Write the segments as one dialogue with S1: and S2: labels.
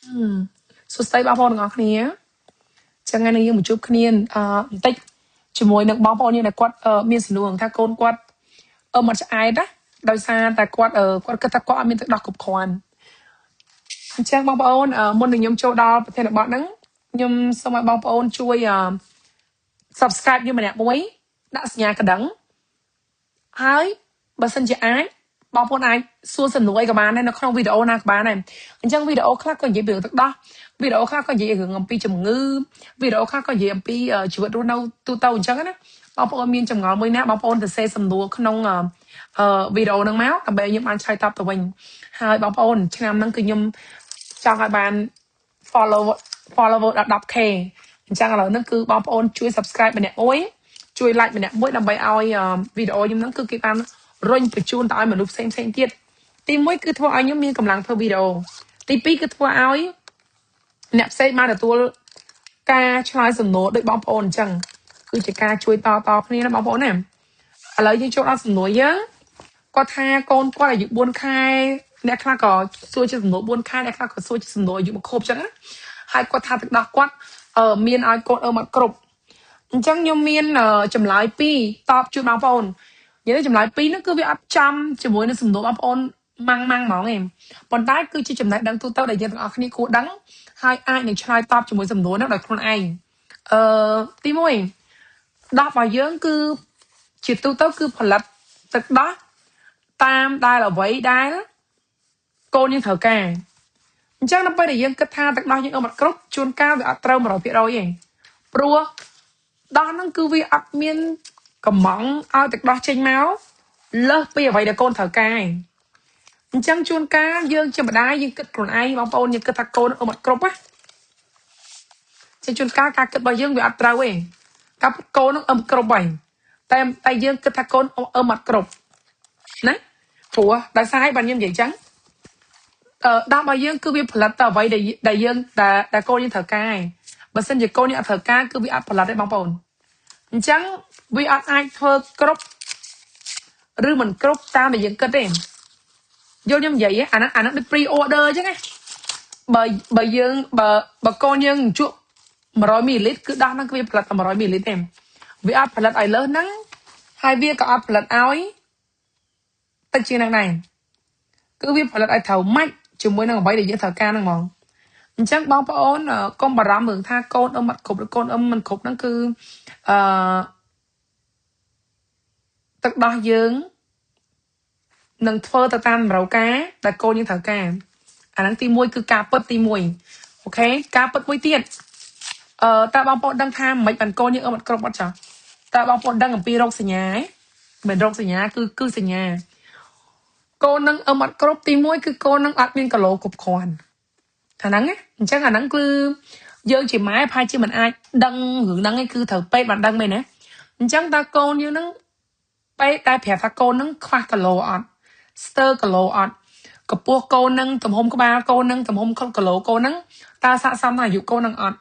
S1: សួស្តីបងប្អូនទាំងអស់គ្នាចឹងថ្ងៃនេះយើងមកជួបគ្នាបន្តិចជាមួយនឹងបងប្អូនយើងដែលគាត់មានសំណួរថាកូនគាត់មកឆ្អែតណាដោយសារតែគាត់គិតថាគាត់អត់មានទឹកដោះគ្រប់គ្រាន់អញ្ចឹងបងប្អូនមុននឹងខ្ញុំចូលដល់ប្រធានបទហ្នឹងខ្ញុំសូមឲ្យបងប្អូនជួយ subscribe ខ្ញុំម្នាក់មួយដាក់សញ្ញាកណ្ដឹងហើយបើសិនជាអាចបងប្អូនអាចសួរសំណួរអីក៏បានដែរនៅក្នុងវីដេអូណាក៏បានដែរអញ្ចឹងវីដេអូខ្លះក៏និយាយពីរឿងទឹកដោះវីដេអូខ្លះក៏និយាយរឿងអំពីជំងឺវីដេអូខ្លះក៏និយាយអំពីជីវិតរស់នៅទូទៅអញ្ចឹងណាបងប្អូនមានចម្ងល់មួយណាបងប្អូនទៅសេសំណួរក្នុងវីដេអូហ្នឹងមកដើម្បីខ្ញុំបានឆ្លើយតបទៅវិញហើយបងប្អូនឆ្នាំហ្នឹងគឺខ្ញុំចង់ឲ្យបាន follower ដល់ 10k អញ្ចឹងឥឡូវហ្នឹងគឺបងប្អូនជួយ subscribe ម្នាក់មួយជួយ like ម្នាក់មួយដើម្បីឲ្យវីដេអូខ្ញុំហ្នឹងគឺគេបានរុញបញ្ជូនទៅឲ្យមនុស្សផ្សេងទៀតទី1គឺធ្វើឲ្យខ្ញុំមានកម្លាំងធ្វើវីដេអូទី2គឺធ្វើឲ្យអ្នកផ្សេងបានទទួលការឆ្លើយសំណួរដោយបងប្អូនអញ្ចឹងគឺជាការជួយតគ្នាណាបងប្អូនណាឥឡូវយើងចូលដល់សំណួរយើងគាត់ថាកូនគាត់អាយុ4ខែអ្នកខ្លះក៏សួរជាសំណួរ4ខែអ្នកខ្លះក៏សួរជាសំណួរអាយុមកខូបអញ្ចឹងណាហើយគាត់ថាទឹកដោះគាត់មានឲ្យកូនអត់គ្រប់អញ្ចឹងខ្ញុំមានចម្លើយ2តបជូនបងប្អូននិយាយចម្លើយ2ហ្នឹងគឺវាអត់ចំជាមួយនឹងសំណួរបងប្អូនម៉ាំងហ្មងឯងប៉ុន្តែគឺជាចំណេះដឹងទូទៅដែលយើងទាំងអស់គ្នាគួរដឹងហើយអាចនឹងឆ្លើយតបជាមួយសំណួរហ្នឹងដោយខ្លួនឯងទី1ដោះរបស់យើងគឺជាទូទៅគឺផលិតទឹកដោះតាមដែលអ្វីដែលកូនយើងត្រូវការអញ្ចឹងដល់ពេលដែលយើងគិតថាទឹកដោះយើងអត់គ្រប់ជួនកាលវាអត់ត្រូវ 100% ទេព្រោះដោះហ្នឹងគឺវាអត់មានកំងឲ្យទឹកដោះចេញមកលើសពីអ្វីដែលកូនត្រូវការឯងអញ្ចឹងជួនកាលយើងជាម្ដាយយើងគិតខ្លួនឯងបងប្អូនយើងគិតថាកូនអត់គ្រប់ណាចឹងជួនកាលការគិតរបស់យើងវាអត់ត្រូវទេកាប់កូននឹងអត់គ្រប់ហើយតែយើងគិតថាកូនអត់គ្រប់ណាព្រោះដោយសារឲ្យបានខ្ញុំនិយាយចឹងដាស់របស់យើងគឺវាផលិតទៅអ្វីដែលយើងដែលកូនយើងត្រូវការឯងបើសិនជាកូនយើងអត់ត្រូវការគឺវាអត់ផលិតទេបងប្អូនអញ្ចឹងវាអត់អាចធ្វើគ្រប់ឬមិនគ្រប់តាមដែលយើងគិតទេយល់ខ្ញុំនិយាយអាហ្នឹងដូច pre order អញ្ចឹងណាបើយើងបើកូនយើងជក់100 ml គឺដោះហ្នឹងគឺវាផលិតតែ100 ml ទេវាអត់ផលិតឲ្យលើសហ្នឹងហើយវាក៏អត់ផលិតឲ្យតិចជាងហ្នឹងដែរគឺវាផលិតឲ្យត្រូវម៉ាច់ជាមួយនឹងអ្វីដែលយើងត្រូវការហ្នឹងហ្មងអញ្ចឹងបងប្អូនកុំបារម្ភរឿងថាកូនអត់គ្រប់ឬកូនមិនគ្រប់ហ្នឹងគឺទឹកដោះយើងនឹងធ្វើទៅតាមតម្រូវការដែលកូនយើងត្រូវការអាហ្នឹងទី1គឺការពិតទី1អូខេការពិតមួយទៀតតើបងប្អូនដឹងថាមិនបានកូនយើងអត់គ្រប់អត់ចាតើបងប្អូនដឹងអំពីរោគសញ្ញាមិនរោគសញ្ញាគឺសញ្ញាកូននឹងអត់គ្រប់ទី1គឺកូននឹងអត់មានគីឡូគ្រប់គ្រាន់អាហ្នឹងអញ្ចឹងអាហ្នឹងគឺយើងជាម៉ែប្រហែលជាមិនអាចដឹងរឿងហ្នឹងឯងគឺត្រូវពេទ្យបានដឹងមែនណាអញ្ចឹងតើកូនយើងហ្នឹងពេទ្យតែប្រាប់ថាកូនហ្នឹងខ្វះគីឡូអត់ស្ទើរគីឡូអត់កម្ពស់កូនហ្នឹងទំហំក្បាលកូនហ្នឹងទំហំគីឡូកូនហ្នឹងតើស័ក្តិសមនឹងអាយុកូនហ្នឹងអត់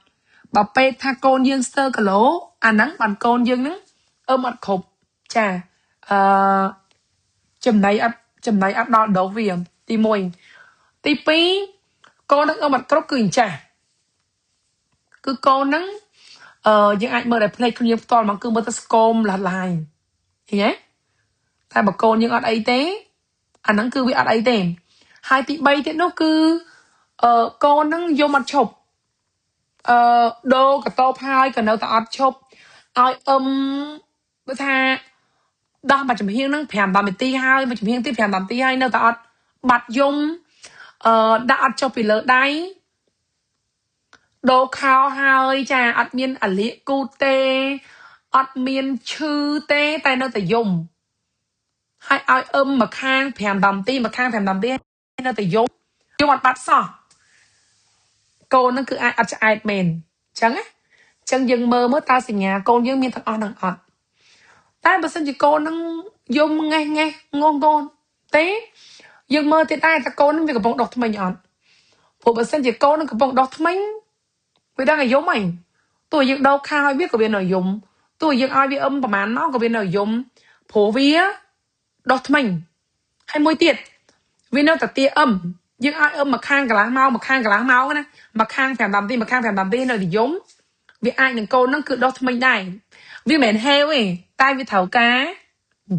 S1: បើពេទ្យថាកូនយើងស្ទើរគីឡូអាហ្នឹងបានកូនយើងហ្នឹងអត់គ្រប់ចាចំណៃអត់ដល់ដូសវាទី1ទី2កូននឹងអត់គ្រប់គឺអញ្ចាស់គឺកូនហ្នឹងយើងអាចមើលតែផ្នែកខ្លួនយើងផ្ទាល់មកគឺមើលទៅស្គមឡាយឃើញទេតែបើកូនយើងអត់អីទេអាហ្នឹងគឺវាអត់អីទេហើយទី3ទៀតនោះគឺកូនហ្នឹងយំអត់ឈប់ដូរកតបហើយក៏នៅតែអត់ឈប់ឲ្យបើថាដោះមួយចំហៀងហ្នឹង5-10នាទីហើយមួយចំហៀងទៀត5-10នាទីហើយនៅតែអត់បាត់យំដាក់អត់ចុះពីលើដៃដូរខោហើយចាអត់មានអាលៀកគូតទេអត់មានឈឺទេតែនៅតែយំហើយឲ្យមួយខាង5-10នាទីមួយខាង5-10នាទីនៅតែយំអត់បាត់សោះកូនហ្នឹងគឺអាចអត់ឆ្អែតមែនអញ្ចឹងណាអញ្ចឹងយើងមើលតើសញ្ញាកូនយើងមានទាំងអស់ហ្នឹងអត់តែបើសិនជាកូនហ្នឹងយំងេះងងកូនទេយើងមើលទៀតដែរតើកូនហ្នឹងវាកំពុងដុសធ្មេញអត់ព្រោះបើសិនជាកូនហ្នឹងកំពុងដុសធ្មេញវាដឹងឲ្យយំហីទោះយើងដោខោឲ្យវាក៏វានៅយំទោះយើងឲ្យវាប្រហែលម៉ោងក៏វានៅយំព្រោះវាដុសធ្មេញហើយមួយទៀតវានៅតែទា nhưng ai ôm mà khang cả lá máu nè mà khang phèm đầm tin rồi thì giống vì ai những cô nó cứ đốt mình này vì mền heo ấy tai vì thảo cá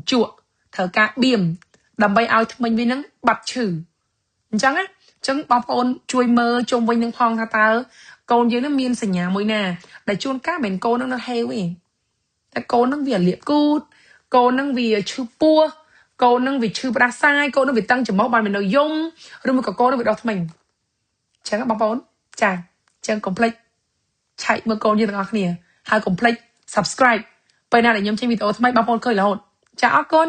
S1: chuột thảo cá biềm đầm bay ao mình vì nó bật chử chẳng á chẳng bọc ôn chui mơ trông với những phong tha tao còn dưới nó miên sành nhà môi nè để chuôn cá mền cô nó heo ấy cô nó vì liệp cút cô nó vì chư pua cô nó vì chư bra sai cô nó vì tăng chấm máu bàn mình nội dung rồi mà cô nó vì đọc mình chẳng có bóng bóng chẳng complete chạy mà cô như là nè hai complete subscribe bây giờ để nhóm trên video thay bóng bóng khơi là hồn chào con